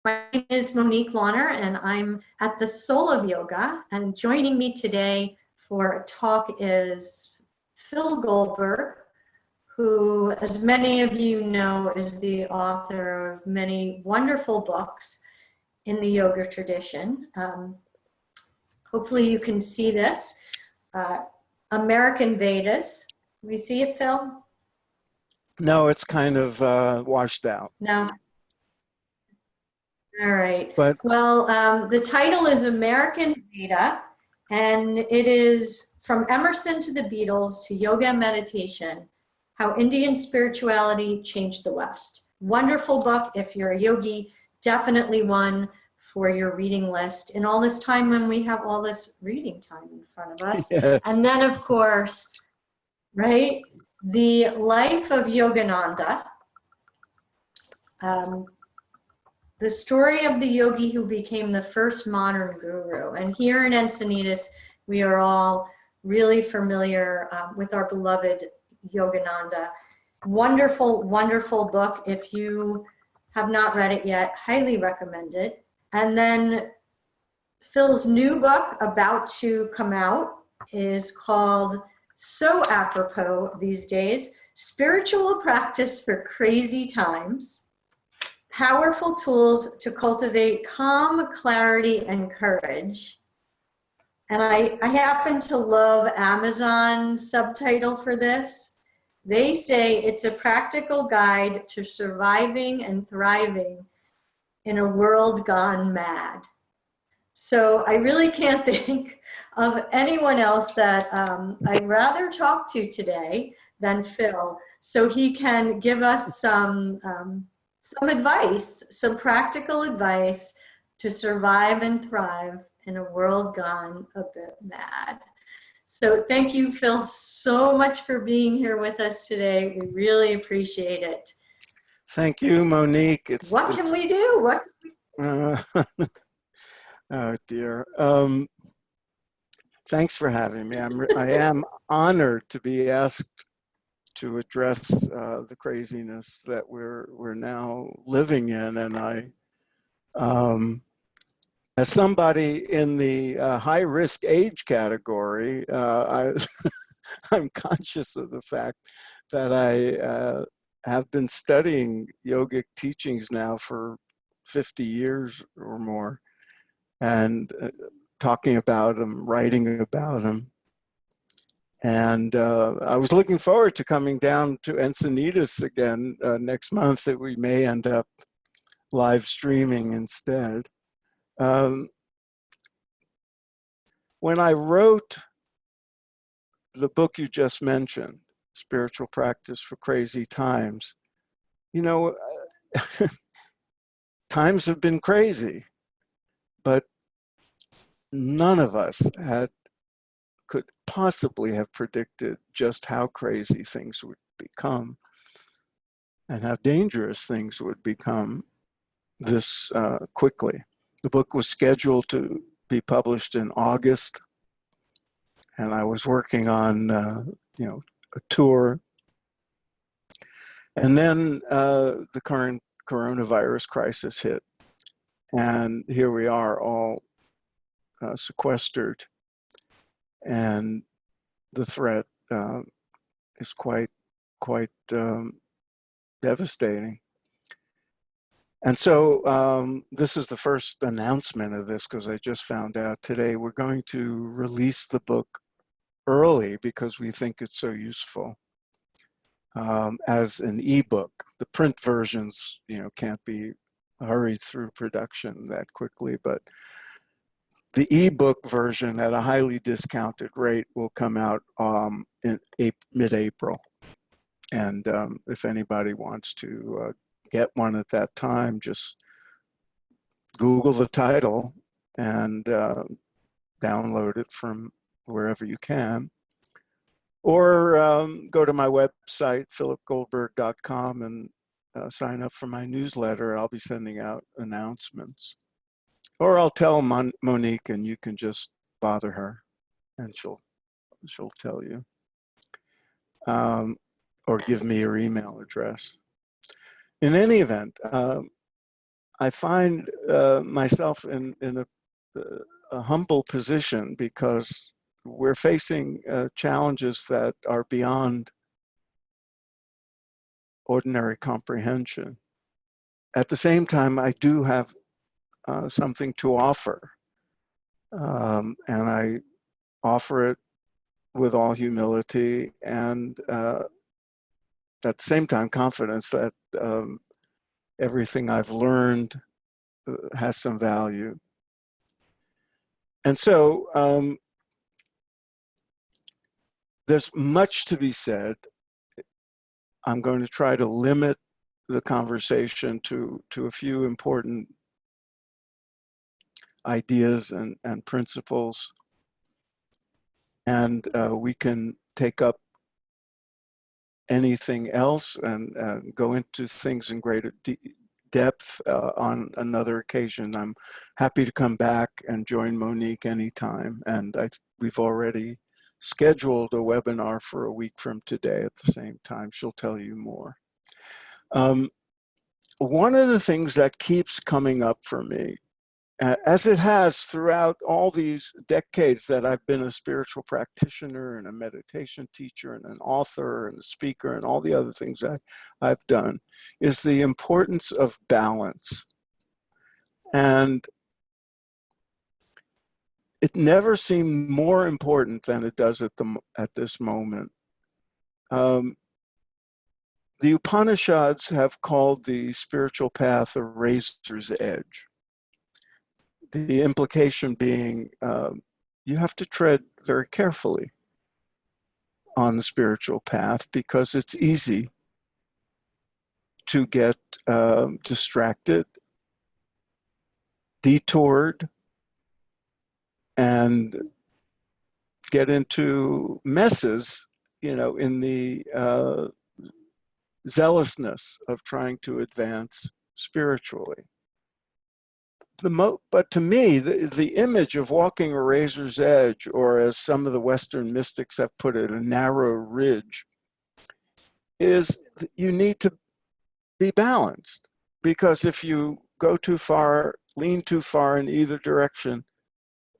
My name is Monique Lawner, and I'm at the Soul of Yoga. And joining me today for a talk is Phil Goldberg, who, as many of you know, is the author of many wonderful books in the yoga tradition. Hopefully you can see this. American Vedas. We see it, Phil? No, it's kind of washed out. No. All right. But well, the title is American Veda, and it is From Emerson to the Beatles to Yoga and Meditation, How Indian Spirituality Changed the West. Wonderful book. If you're a yogi, definitely one for your reading list in all this time when we have all this reading time in front of us. yeah. And then, of course, right, The Life of Yogananda. The story of the yogi who became the first modern guru. And here in Encinitas, we are all really familiar with our beloved Yogananda. Wonderful, wonderful book. If you have not read it yet, highly recommend it. And then Phil's new book about to come out is called, so apropos these days, Spiritual Practice for Crazy Times. Powerful Tools to Cultivate Calm, Clarity, and Courage. And I happen to love Amazon's subtitle for this. They say it's a practical guide to surviving and thriving in a world gone mad. So I really can't think of anyone else that I'd rather talk to today than Phil, so he can give us some advice, some practical advice to survive and thrive in a world gone a bit mad. So thank you, Phil, so much for being here with us today. We really appreciate it. Thank you, Monique. What can we do? Oh dear. Thanks for having me. I am honored to be asked to address the craziness that we're now living in, and I, as somebody in the high-risk age category, I'm conscious of the fact that I have been studying yogic teachings now for 50 years or more, and talking about them, writing about them. And I was looking forward to coming down to Encinitas again next month, that we may end up live streaming instead. When I wrote the book you just mentioned, Spiritual Practice for Crazy Times, you know, times have been crazy, but none of us could possibly have predicted just how crazy things would become and how dangerous things would become this quickly. The book was scheduled to be published in August, and I was working on a tour. And then the current coronavirus crisis hit, and here we are, all sequestered, and the threat is quite devastating. And so this is the first announcement of this, because I just found out today we're going to release the book early because we think it's so useful as an ebook. The print versions, can't be hurried through production that quickly, but the ebook version at a highly discounted rate will come out in mid-April. And if anybody wants to get one at that time, just Google the title and download it from wherever you can. Or go to my website, philipgoldberg.com, and sign up for my newsletter. I'll be sending out announcements. Or I'll tell Monique, and you can just bother her, and she'll tell you. Or give me your email address. In any event, I find myself in a humble position because we're facing challenges that are beyond ordinary comprehension. At the same time, I do have something to offer, and I offer it with all humility and at the same time confidence that everything I've learned has some value. And so there's much to be said. I'm going to try to limit the conversation to a few important ideas and principles. And we can take up anything else and go into things in greater depth on another occasion. I'm happy to come back and join Monique anytime. And we've already scheduled a webinar for a week from today at the same time. She'll tell you more. One of the things that keeps coming up for me, as it has throughout all these decades that I've been a spiritual practitioner and a meditation teacher and an author and a speaker and all the other things I've done, is the importance of balance. And it never seemed more important than it does at this moment. The Upanishads have called the spiritual path a razor's edge. The implication being you have to tread very carefully on the spiritual path because it's easy to get distracted, detoured, and get into messes, in the zealousness of trying to advance spiritually. But to me, the image of walking a razor's edge, or as some of the Western mystics have put it, a narrow ridge, is you need to be balanced. Because if you go too far, lean too far in either direction,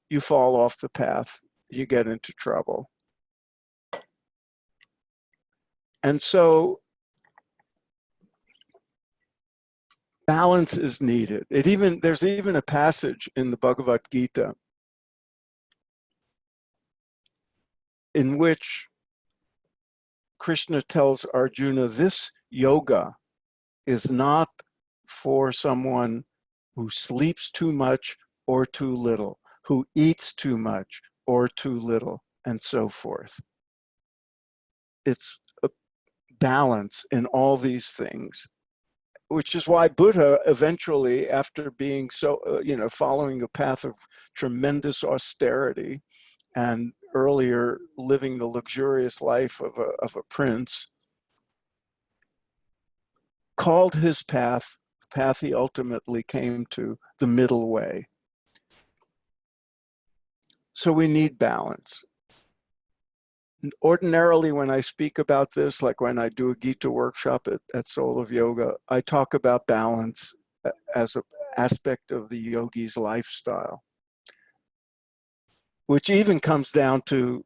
you fall off the path, you get into trouble. And so balance is needed. There's even a passage in the Bhagavad Gita in which Krishna tells Arjuna, this yoga is not for someone who sleeps too much or too little, who eats too much or too little, and so forth. It's a balance in all these things, which is why Buddha eventually, after being following a path of tremendous austerity and earlier living the luxurious life of a prince, called his path, the path he ultimately came to, the middle way. So we need balance. Ordinarily, when I speak about this, like when I do a Gita workshop at Soul of Yoga, I talk about balance as an aspect of the yogi's lifestyle, which even comes down to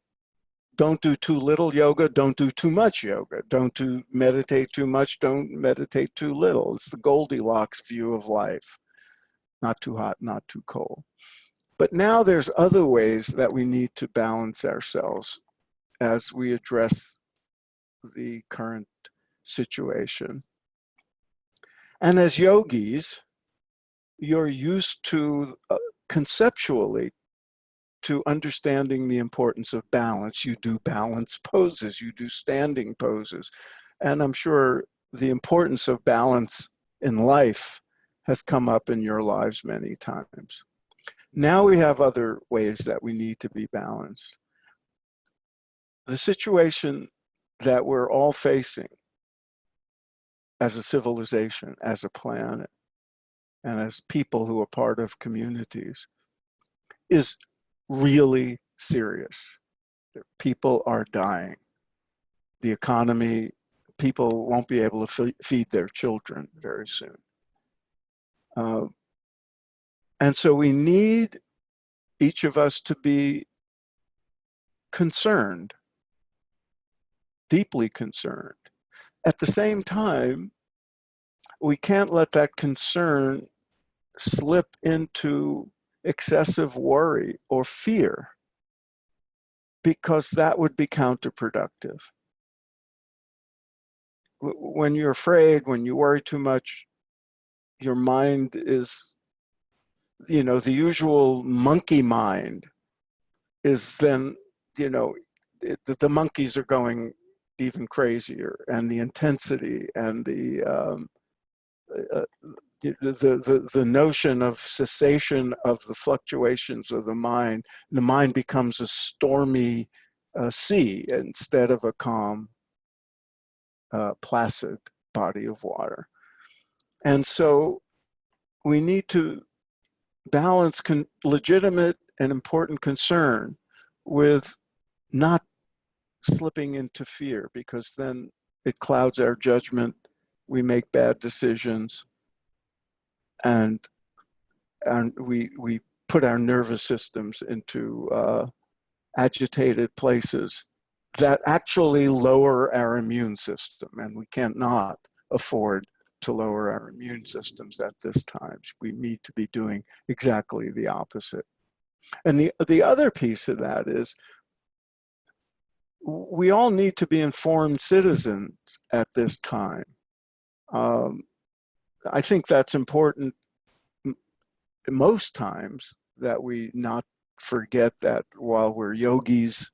don't do too little yoga, don't do too much yoga, don't meditate too much, don't meditate too little. It's the Goldilocks view of life. Not too hot, not too cold. But now there's other ways that we need to balance ourselves as we address the current situation. And as yogis, you're used to conceptually to understanding the importance of balance. You do balance poses, you do standing poses. And I'm sure the importance of balance in life has come up in your lives many times. Now we have other ways that we need to be balanced. The situation that we're all facing as a civilization, as a planet, and as people who are part of communities is really serious. People are dying. The economy, people won't be able to feed their children very soon. Uh, and so we need each of us to be concerned, deeply concerned. At the same time, we can't let that concern slip into excessive worry or fear, because that would be counterproductive. When you're afraid, when you worry too much, your mind is, the usual monkey mind is then, the monkeys are going even crazier, and the intensity and uh, the notion of cessation of the fluctuations of the mind becomes a stormy sea instead of a calm, placid body of water. And so we need to balance legitimate and important concern with not slipping into fear, because then it clouds our judgment. We make bad decisions, and we put our nervous systems into agitated places that actually lower our immune system, and we cannot afford to lower our immune systems at this time. We need to be doing exactly the opposite. And the other piece of that is we all need to be informed citizens at this time. Um, I think that's important most times, that we not forget that while we're yogis,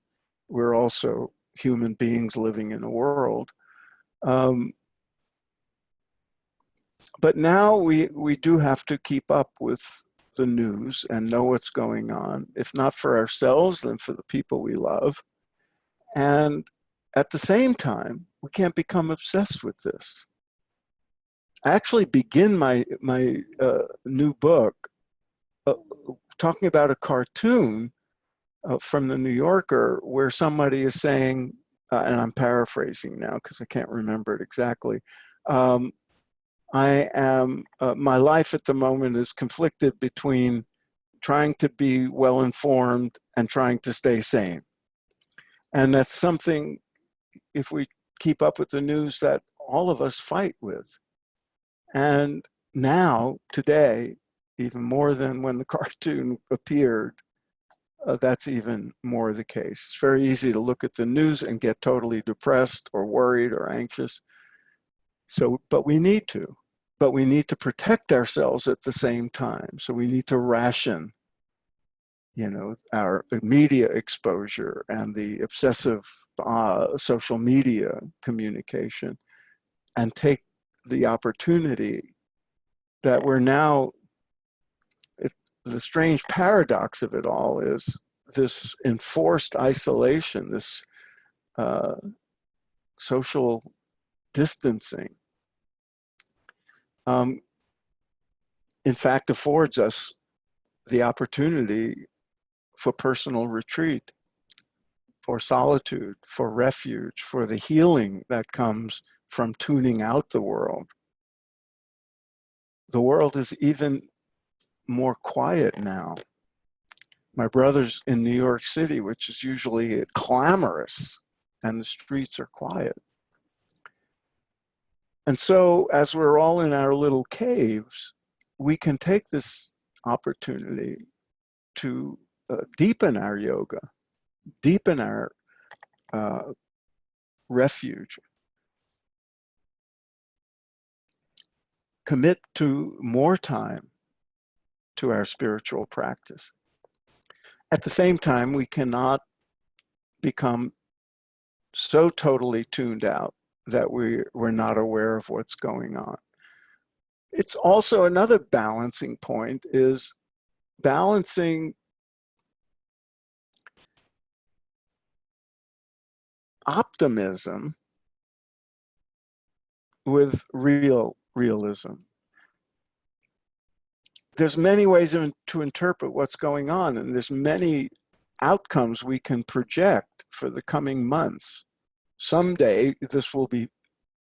we're also human beings living in a world. Um, but now we do have to keep up with the news and know what's going on, if not for ourselves, then for the people we love. And at the same time, we can't become obsessed with this. I actually begin my new book uh, talking about a cartoon from the New Yorker, where somebody is saying, and I'm paraphrasing now because I can't remember it exactly. My life at the moment is conflicted between trying to be well informed and trying to stay sane. And that's something, if we keep up with the news, that all of us fight with. And now, today, even more than when the cartoon appeared, that's even more the case. It's very easy to look at the news and get totally depressed or worried or anxious. So, but we need to. But we need to protect ourselves at the same time. So we need to ration, our media exposure and the obsessive social media communication, and take the opportunity that we're now, the strange paradox of it all is this enforced isolation, this uh, social distancing, um, in fact, affords us the opportunity for personal retreat, for solitude, for refuge, for the healing that comes from tuning out the world. The world is even more quiet now. My brother's in New York City, which is usually clamorous, and the streets are quiet. And so, as we're all in our little caves, we can take this opportunity to deepen our yoga, deepen our uh, refuge, commit to more time to our spiritual practice. At the same time, we cannot become so totally tuned out that we're not aware of what's going on. It's also another balancing point, is balancing optimism with realism. There's many ways to interpret what's going on, and there's many outcomes we can project for the coming months. Someday this will be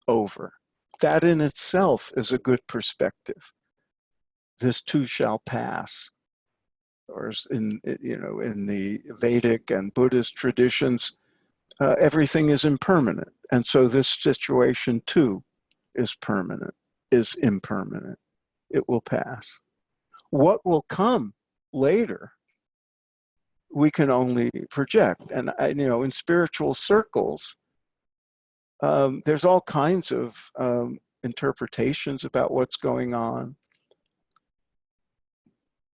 over. That in itself is a good perspective. this too shall pass. Or in, in the Vedic and Buddhist traditions, everything is impermanent. And so this situation too is permanent, is impermanent. It will pass. What will come later, we can only project. And, in spiritual circles, there's all kinds of interpretations about what's going on.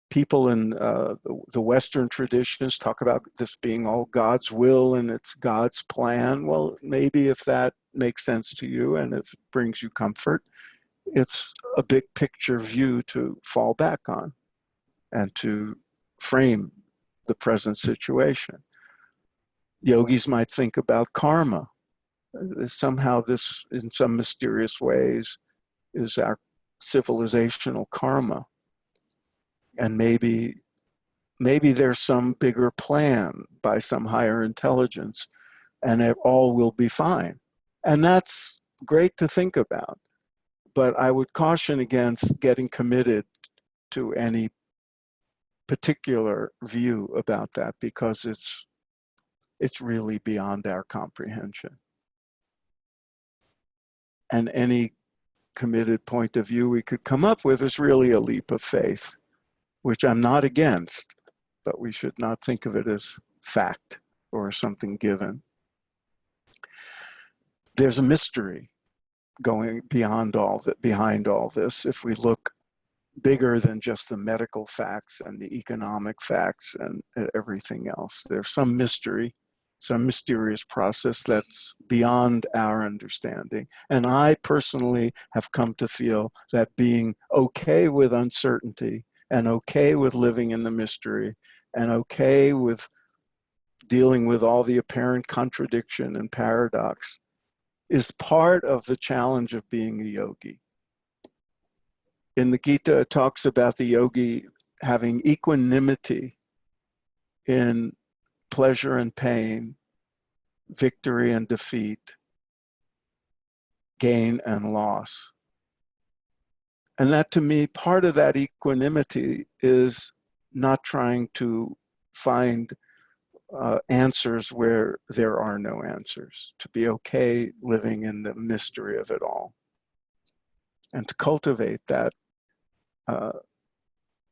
People in the Western traditions talk about this being all God's will and it's God's plan. Well, maybe if that makes sense to you and if it brings you comfort, it's a big picture view to fall back on and to frame the present situation. Yogis might think about karma. Somehow this, in some mysterious ways, is our civilizational karma. And maybe there's some bigger plan by some higher intelligence and it all will be fine. And that's great to think about. But I would caution against getting committed to any particular view about that because it's really beyond our comprehension. And any committed point of view we could come up with is really a leap of faith, which I'm not against, but we should not think of it as fact or something given. There's a mystery going beyond all that, behind all this. If we look bigger than just the medical facts and the economic facts and everything else, there's some mystery, some mysterious process that's beyond our understanding. And I personally have come to feel that being okay with uncertainty and okay with living in the mystery and okay with dealing with all the apparent contradiction and paradox is part of the challenge of being a yogi. In the Gita, it talks about the yogi having equanimity in pleasure and pain, victory and defeat, gain and loss. And that, to me, part of that equanimity is not trying to find answers where there are no answers, to be okay living in the mystery of it all. And to cultivate that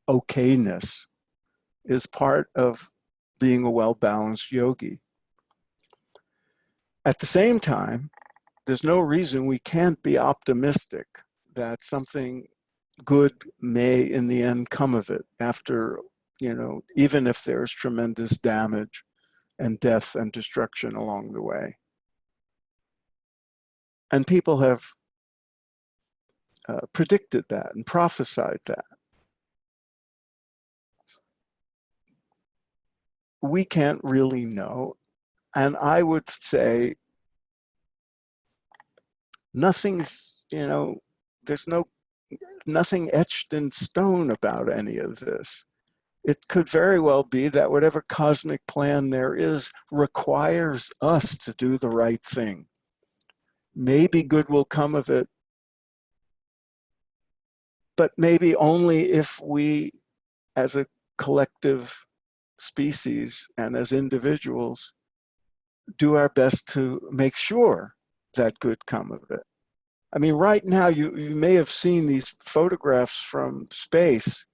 okayness is part of being a well-balanced yogi. At the same time, there's no reason we can't be optimistic that something good may in the end come of it after, even if there's tremendous damage and death and destruction along the way. And people have predicted that and prophesied that. We can't really know. And I would say nothing's, there's nothing etched in stone about any of this. It could very well be that whatever cosmic plan there is requires us to do the right thing. Maybe good will come of it, but maybe only if we, as a collective species and as individuals, do our best to make sure that good come of it. I mean, right now, you may have seen these photographs from space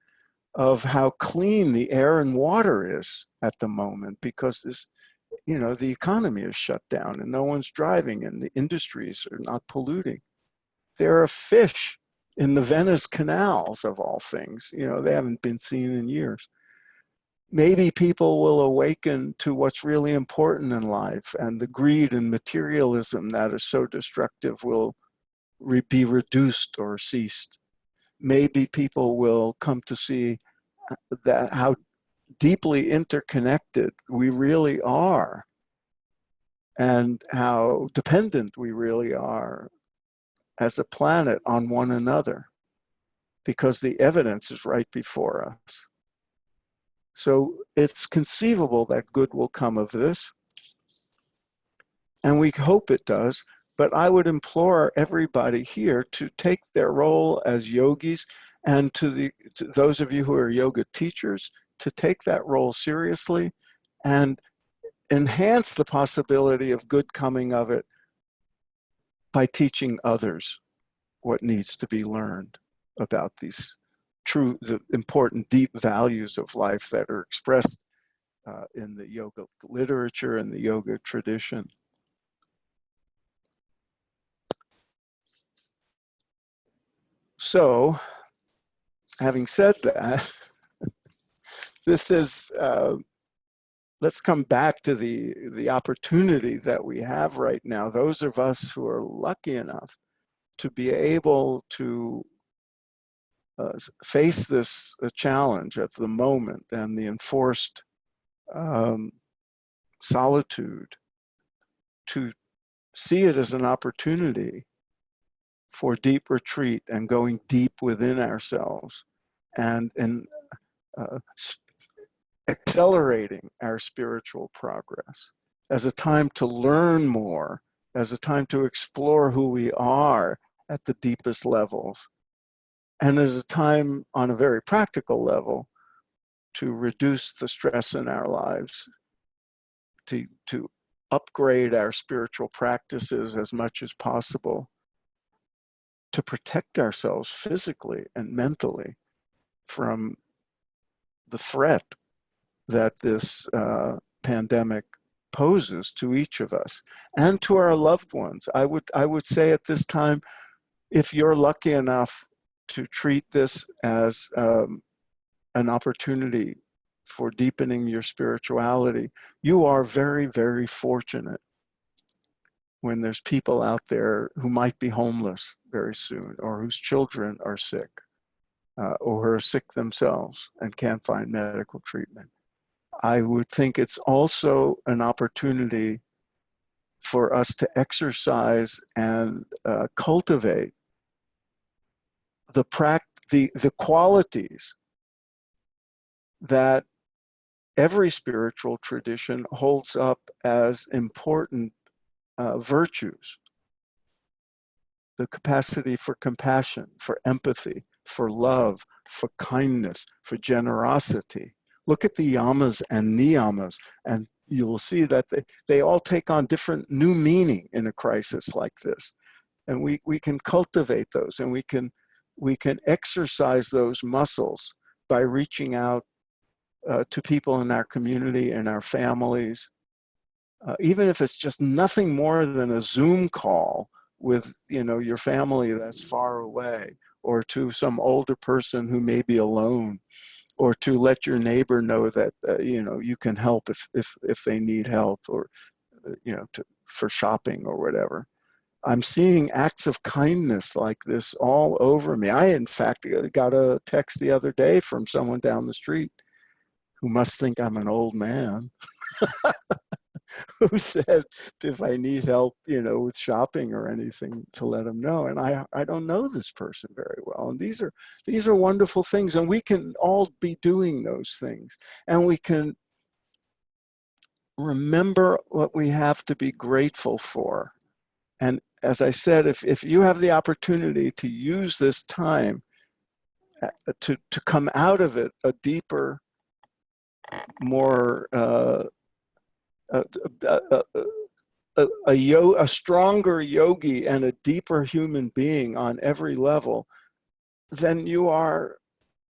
of how clean the air and water is at the moment because this, the economy is shut down and no one's driving and the industries are not polluting. There are fish in the Venice canals, of all things. They haven't been seen in years. Maybe people will awaken to what's really important in life, and the greed and materialism that is so destructive will be reduced or ceased. Maybe people will come to see that how deeply interconnected we really are and how dependent we really are as a planet on one another, because the evidence is right before us. So it's conceivable that good will come of this, and we hope it does, But I would implore everybody here to take their role as yogis, and to those of you who are yoga teachers, to take that role seriously and enhance the possibility of good coming of it by teaching others what needs to be learned about these the important deep values of life that are expressed in the yoga literature and the yoga tradition. So, having said that, this is, let's come back to the opportunity that we have right now. Those of us who are lucky enough to be able to face this challenge at the moment and the enforced solitude, to see it as an opportunity for deep retreat and going deep within ourselves, and accelerating our spiritual progress, as a time to learn more, as a time to explore who we are at the deepest levels, and as a time on a very practical level to reduce the stress in our lives, to upgrade our spiritual practices as much as possible, to protect ourselves physically and mentally from the threat that this pandemic poses to each of us and to our loved ones. I would say at this time, if you're lucky enough to treat this as an opportunity for deepening your spirituality, you are very, very fortunate when there's people out there who might be homeless very soon, or whose children are sick, or who are sick themselves and can't find medical treatment. I would think it's also an opportunity for us to exercise and cultivate the qualities that every spiritual tradition holds up as important virtues. The capacity for compassion, for empathy, for love, for kindness, for generosity. Look at the yamas and niyamas, and you will see that they all take on different new meaning in a crisis like this. And we can cultivate those, and we can exercise those muscles by reaching out to people in our community and our families, even if it's just nothing more than a Zoom call with your family that's far away, or to some older person who may be alone, or to let your neighbor know that you can help if they need help, or for shopping or whatever. I'm seeing acts of kindness like this all over me. I, in fact, got a text the other day from someone down the street who must think I'm an old man, who said if I need help, with shopping or anything, to let them know. And I don't know this person very well. And these are wonderful things. And we can all be doing those things. And we can remember what we have to be grateful for. And as I said, if you have the opportunity to use this time to come out of it a deeper, more a stronger yogi and a deeper human being on every level, then you are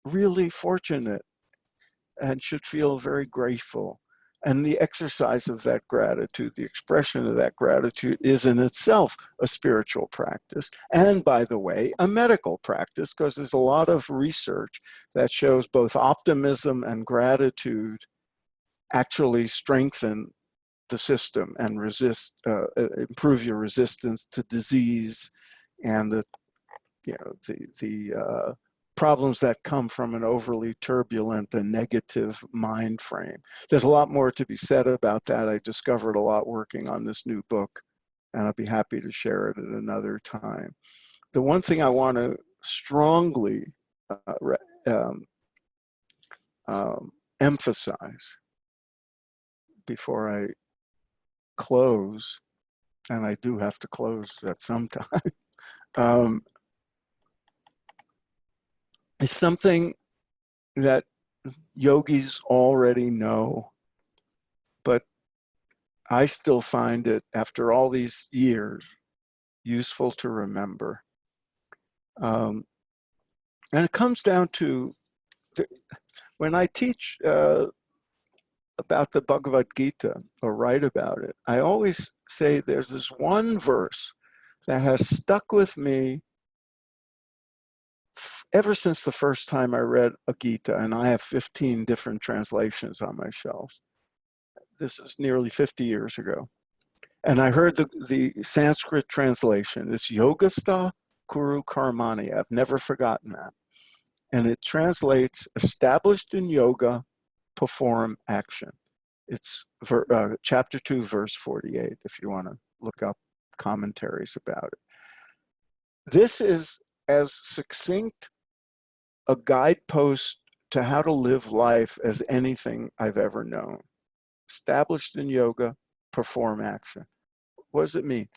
really fortunate and should feel very grateful. And the exercise of that gratitude, the expression of that gratitude, is in itself a spiritual practice. And by the way, a medical practice, because there's a lot of research that shows both optimism and gratitude actually strengthen the system and improve your resistance to disease and the problems that come from an overly turbulent and negative mind frame. There's a lot more to be said about that. I discovered a lot working on this new book, and I'll be happy to share it at another time. The one thing I want to strongly emphasize before I close and I do have to close at some time, um, is something that yogis already know, but I still find it, after all these years, useful to remember. Um, and it comes down to, when I teach about the Bhagavad Gita or write about it, I always say there's this one verse that has stuck with me ever since the first time I read a Gita, and I have 15 different translations on my shelves. This is nearly 50 years ago. And I heard the Sanskrit translation. It's Yogastha Kuru Karmani. I've never forgotten that. And it translates, established in yoga, perform action. It's chapter 2, verse 48, if you want to look up commentaries about it. This is as succinct a guidepost to how to live life as anything I've ever known. Established in yoga, perform action. What does it mean?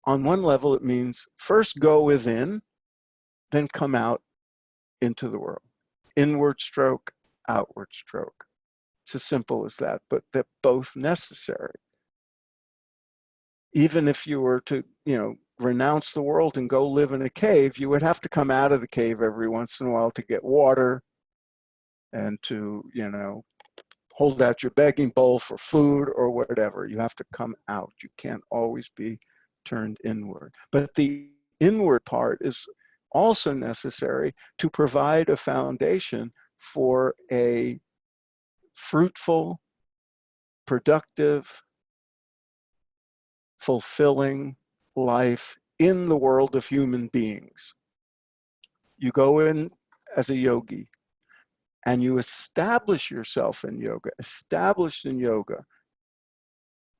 On one level, it means first go within, then come out into the world. Inward stroke, outward stroke. It's as simple as that, but they're both necessary. Even if you were to, renounce the world and go live in a cave, you would have to come out of the cave every once in a while to get water and to, hold out your begging bowl for food or whatever. You have to come out. You can't always be turned inward. But the inward part is also necessary to provide a foundation for a fruitful, productive, fulfilling life in the world of human beings. You go in as a yogi and you establish yourself in yoga, established in yoga.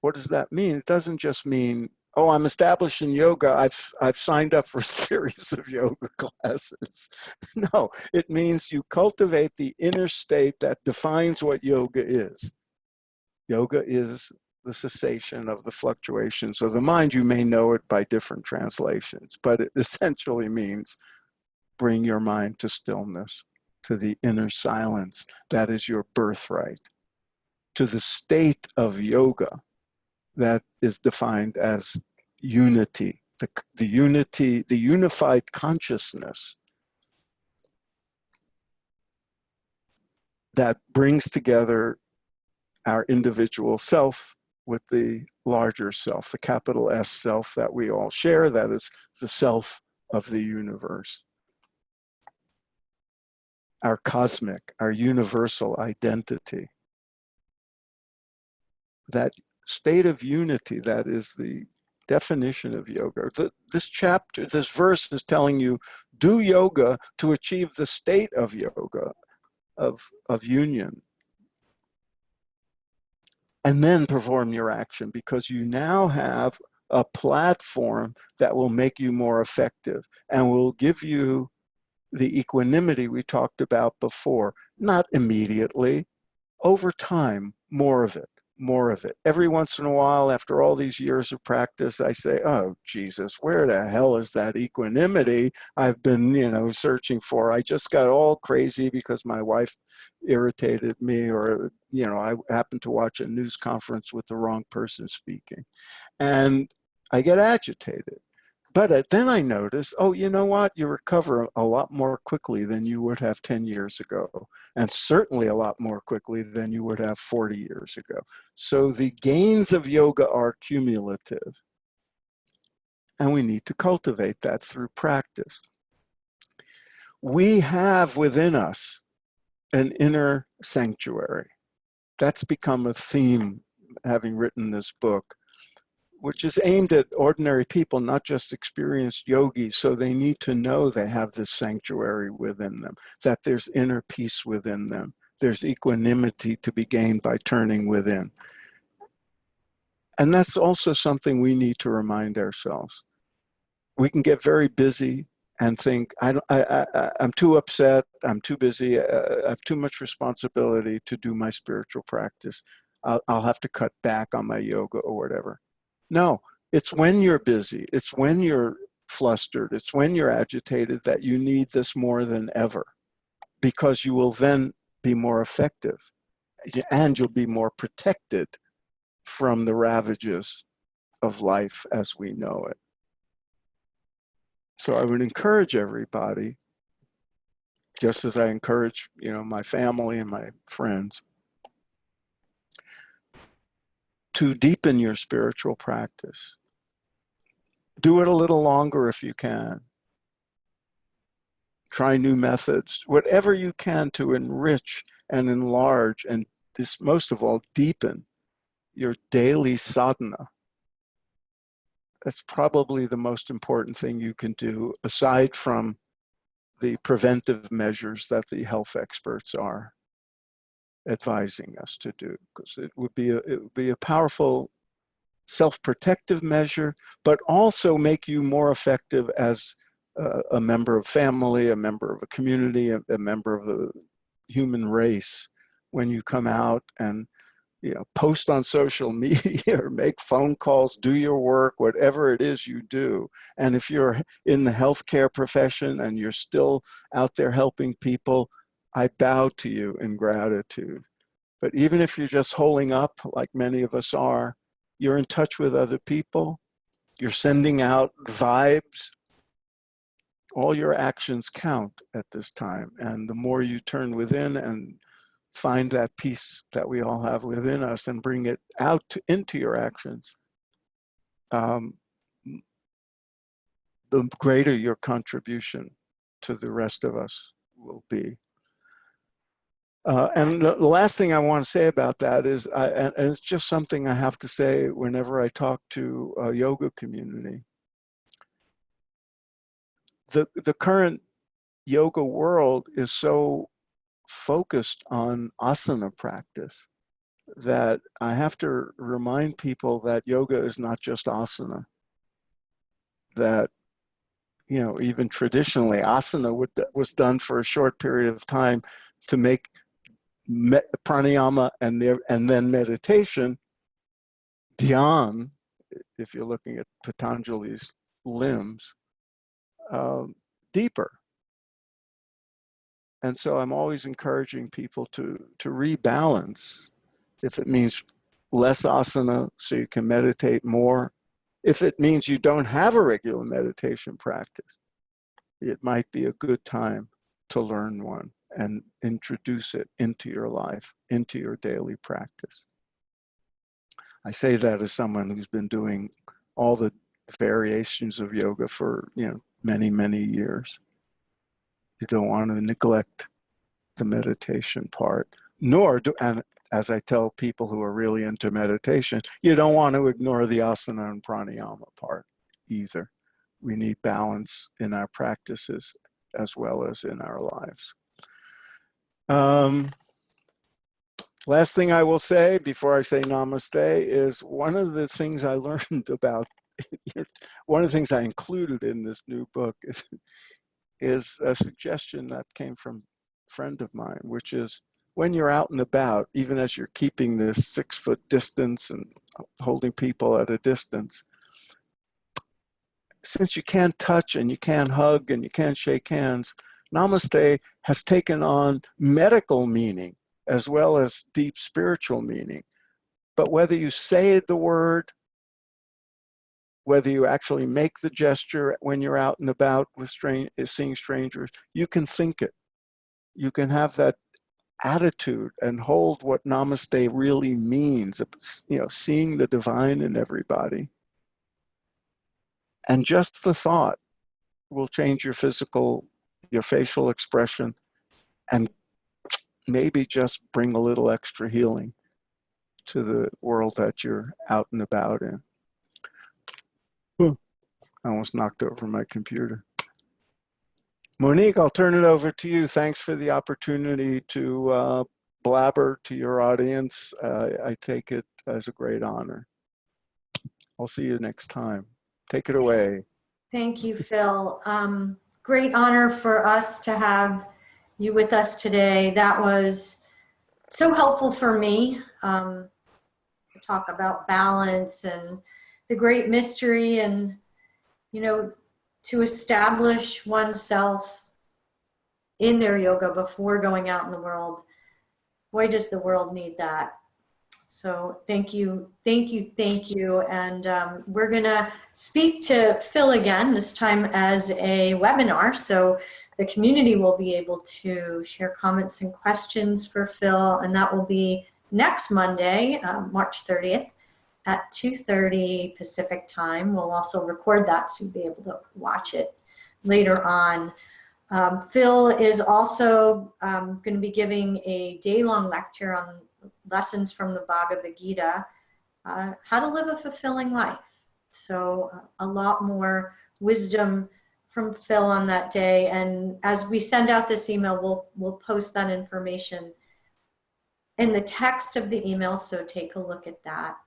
What does that mean? It doesn't just mean, oh, I'm established in yoga, I've signed up for a series of yoga classes. No, it means you cultivate the inner state that defines what yoga is. Yoga is the cessation of the fluctuations of the mind. You may know it by different translations, but it essentially means bring your mind to stillness, to the inner silence that is your birthright, to the state of yoga that is defined as unity, the unity, the unified consciousness that brings together our individual self with the larger self, the capital S self that we all share, that is the self of the universe. Our cosmic, our universal identity. That state of unity, that is the definition of yoga. This chapter, this verse is telling you, do yoga to achieve the state of yoga, of union. And then perform your action, because you now have a platform that will make you more effective and will give you the equanimity we talked about before. Not immediately, over time, more of it, more of it. Every once in a while, after all these years of practice, I say, oh, Jesus, where the hell is that equanimity I've been, searching for? I just got all crazy because my wife irritated me, or, I happened to watch a news conference with the wrong person speaking. And I get agitated. But then I notice, oh, you know what? You recover a lot more quickly than you would have 10 years ago, and certainly a lot more quickly than you would have 40 years ago. So the gains of yoga are cumulative, and we need to cultivate that through practice. We have within us an inner sanctuary. That's become a theme, having written this book, which is aimed at ordinary people, not just experienced yogis. So they need to know they have this sanctuary within them, that there's inner peace within them. There's equanimity to be gained by turning within. And that's also something we need to remind ourselves. We can get very busy and think, I'm too upset, I'm too busy, I have too much responsibility to do my spiritual practice. I'll have to cut back on my yoga or whatever. No, it's when you're busy, it's when you're flustered, it's when you're agitated that you need this more than ever, because you will then be more effective and you'll be more protected from the ravages of life as we know it. So I would encourage everybody, just as I encourage, my family and my friends, to deepen your spiritual practice. Do it a little longer if you can. Try new methods, whatever you can to enrich and enlarge and this, most of all, deepen your daily sadhana. That's probably the most important thing you can do, aside from the preventive measures that the health experts are advising us to do, because it would be a powerful self-protective measure, but also make you more effective as a member of family, a member of a community, a member of the human race when you come out and post on social media or make phone calls, do your work, whatever it is you do. And if you're in the healthcare profession and you're still out there helping people, I bow to you in gratitude. But even if you're just holding up, like many of us are, you're in touch with other people, you're sending out vibes. All your actions count at this time. And the more you turn within and find that peace that we all have within us and bring it out into your actions, the greater your contribution to the rest of us will be. And the last thing I want to say about that is, and it's just something I have to say whenever I talk to a yoga community. The current yoga world is so focused on asana practice that I have to remind people that yoga is not just asana. That, even traditionally, asana was done for a short period of time to make pranayama and then meditation, dhyan, if you're looking at Patanjali's limbs, deeper. And so I'm always encouraging people to rebalance. If it means less asana so you can meditate more, if it means you don't have a regular meditation practice, it might be a good time to learn one and introduce it into your life, into your daily practice. I say that as someone who's been doing all the variations of yoga for many, many years. You don't want to neglect the meditation part, and as I tell people who are really into meditation, you don't want to ignore the asana and pranayama part either. We need balance in our practices as well as in our lives. Last thing I will say before I say namaste is one of the things I learned about, one of the things I included in this new book is a suggestion that came from a friend of mine, which is when you're out and about, even as you're keeping this 6-foot distance and holding people at a distance, since you can't touch and you can't hug and you can't shake hands, namaste has taken on medical meaning as well as deep spiritual meaning. But whether you say the word, whether you actually make the gesture when you're out and about with seeing strangers, you can think it. You can have that attitude and hold what namaste really means, seeing the divine in everybody. And just the thought will change your facial expression, and maybe just bring a little extra healing to the world that you're out and about in. I almost knocked over my computer. Monique, I'll turn it over to you. Thanks for the opportunity to blabber to your audience. I take it as a great honor. I'll see you next time. Take it away. Thank you, Phil. Great honor for us to have you with us today. That was so helpful for me to talk about balance and the great mystery and, you know, to establish oneself in their yoga before going out in the world. Boy, does the world need that. So thank you, thank you, thank you. And we're gonna speak to Phil again, this time as a webinar. So the community will be able to share comments and questions for Phil, and that will be next Monday, March 30th at 2:30 Pacific time. We'll also record that so you'll be able to watch it later on. Phil is also going to be giving a day-long lecture on lessons from the Bhagavad Gita, how to live a fulfilling life. So a lot more wisdom from Phil on that day. And as we send out this email, we'll post that information in the text of the email. So take a look at that.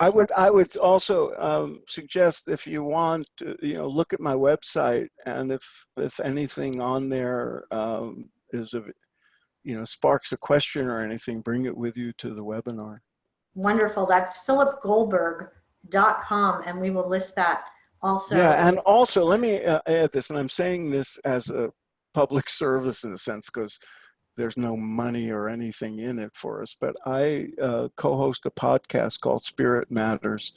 I would also suggest, if you want to, look at my website, and if anything on there is of, sparks a question or anything, bring it with you to the webinar. Wonderful. That's philipgoldberg.com, and we will list that also. Yeah, and also let me add this, and I'm saying this as a public service in a sense, because there's no money or anything in it for us, but I co-host a podcast called Spirit Matters,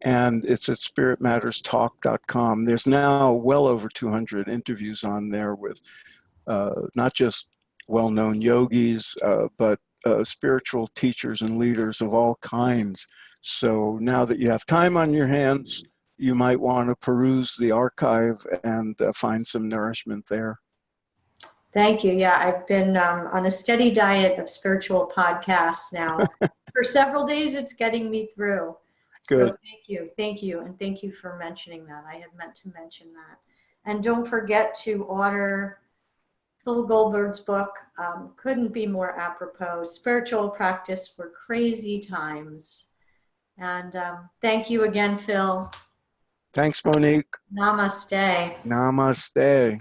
and it's at spiritmatterstalk.com. There's now well over 200 interviews on there with not just well-known yogis, but spiritual teachers and leaders of all kinds. So now that you have time on your hands, you might want to peruse the archive and find some nourishment there. Thank you. Yeah, I've been on a steady diet of spiritual podcasts now. For several days, it's getting me through. Good. So thank you, and thank you for mentioning that. I had meant to mention that. And don't forget to order Phil Goldberg's book. Couldn't be more apropos. Spiritual Practice for Crazy Times. And thank you again, Phil. Thanks, Monique. Namaste. Namaste.